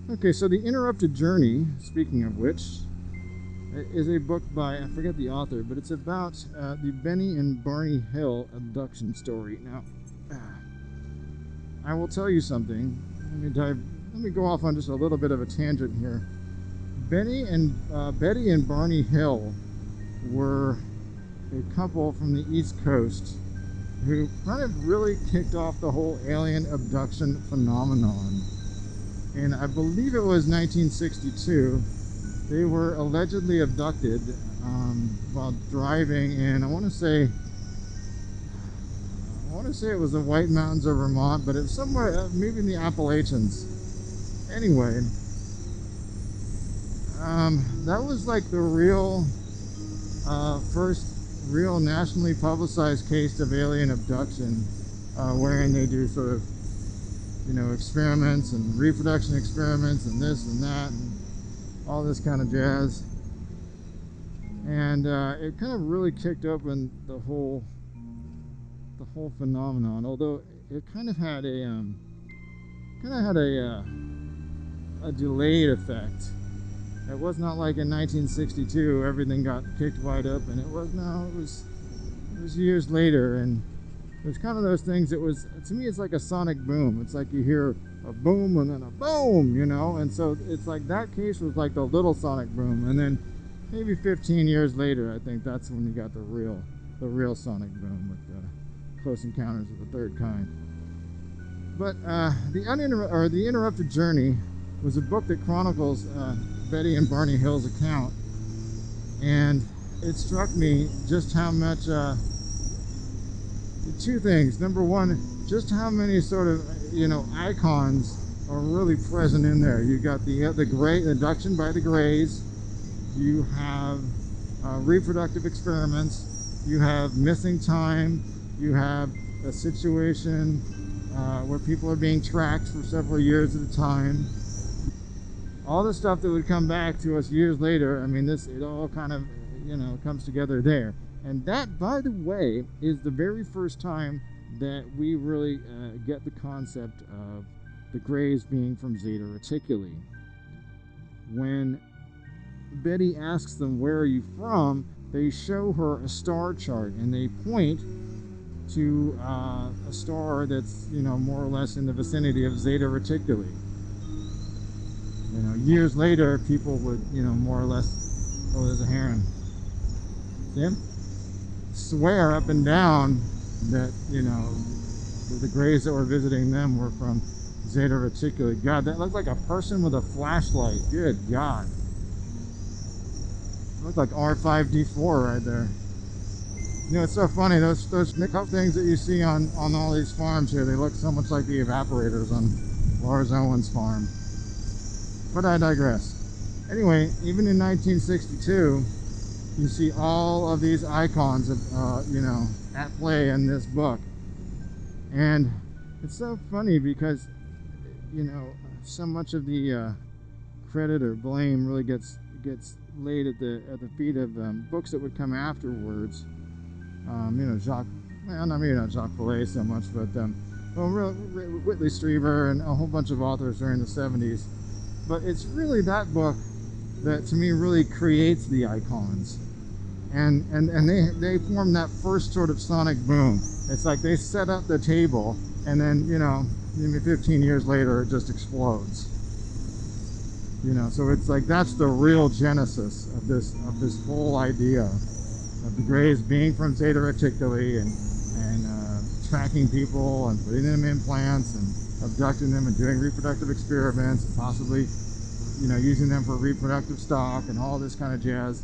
Okay, so The Interrupted Journey, speaking of which, is a book by, I forget the author, but it's about the Benny and Barney Hill abduction story. Now, I will tell you something. Let me go off on just a little bit of a tangent here. Betty and Barney Hill were a couple from the East Coast who kind of really kicked off the whole alien abduction phenomenon. And I believe it was 1962. They were allegedly abducted while driving in, I want to say it was the White Mountains of Vermont, but it's somewhere, maybe in the Appalachians. Anyway, that was like the real first real nationally publicized case of alien abduction, wherein they do sort of, you know, experiments and reproduction experiments and this and that and all this kind of jazz. And it kind of really kicked open the whole phenomenon, although it kind of had a delayed effect. It was not like in 1962 everything got kicked wide open. It was years later, and it was kind of those things. It was, to me, it's like a sonic boom. It's like you hear a boom and then a boom, you know. And so it's like that case was like the little sonic boom, and then maybe 15 years later, I think that's when you got the real sonic boom with Close Encounters of the Third Kind. But The Interrupted Journey was a book that chronicles Betty and Barney Hill's account, and it struck me just how much two things. Number one, just how many sort of, you know, icons are really present in there. You got the gray abduction by the Greys, you have reproductive experiments, you have missing time, you have a situation where people are being tracked for several years at a time. All the stuff that would come back to us years later, I mean, it all kind of, you know, comes together there. And that, by the way, is the very first time that we really get the concept of the Greys being from Zeta Reticulan. When Betty asks them, "Where are you from?" they show her a star chart, and they point to a star that's, you know, more or less in the vicinity of Zeta Reticulan. You know, years later, people would, you know, more or less, oh, there's a heron. See him? Swear up and down that, you know, the Greys that were visiting them were from Zeta Reticulan. God, that looked like a person with a flashlight. Good God. It looked like R5D4 right there. You know, it's so funny, those nickel things that you see on all these farms here, they look so much like the evaporators on Lars Owen's farm. But I digress. Anyway, even in 1962, you see all of these icons of, you know, at play in this book. And it's so funny because, you know, so much of the credit or blame really gets laid at the feet of books that would come afterwards. You know, maybe not Jacques Vallée so much, but Whitley Strieber and a whole bunch of authors during the 70s. But it's really that book that, to me, really creates the icons, and they form that first sort of sonic boom. It's like they set up the table, and then, you know, maybe 15 years later it just explodes. You know, so it's like that's the real genesis of this whole idea of the Greys being from Zeta Reticulan and tracking people and putting them in implants and abducting them and doing reproductive experiments and possibly, you know, using them for reproductive stock and all this kind of jazz.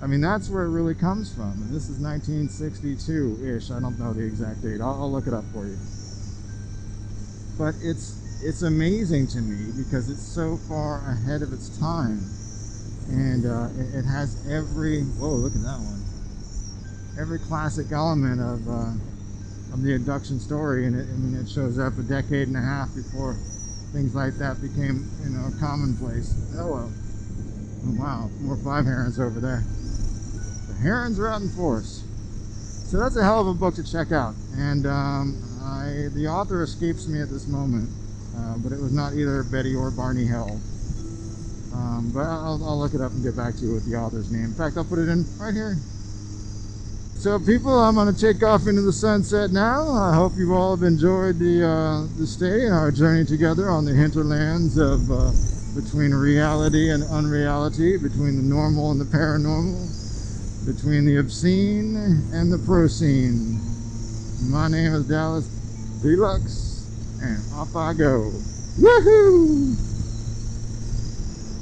I mean, that's where it really comes from. And this is 1962-ish. I don't know the exact date. I'll look it up for you. But it's amazing to me because it's so far ahead of its time. And it has every, whoa, look at that one. Every classic element of the abduction story, and it shows up a decade and a half before things like that became, you know, commonplace. Oh well. Oh, wow, more 5 herons over there. The herons are out in force. So that's a hell of a book to check out. And the author escapes me at this moment. but it was not either Betty or Barney Hill. But I'll look it up and get back to you with the author's name. In fact, I'll put it in right here. So people, I'm going to take off into the sunset now. I hope you all have enjoyed the stay and our journey together on the hinterlands of between reality and unreality, between the normal and the paranormal, between the obscene and the proscene. My name is Dallas Deluxe, and off I go. Woohoo!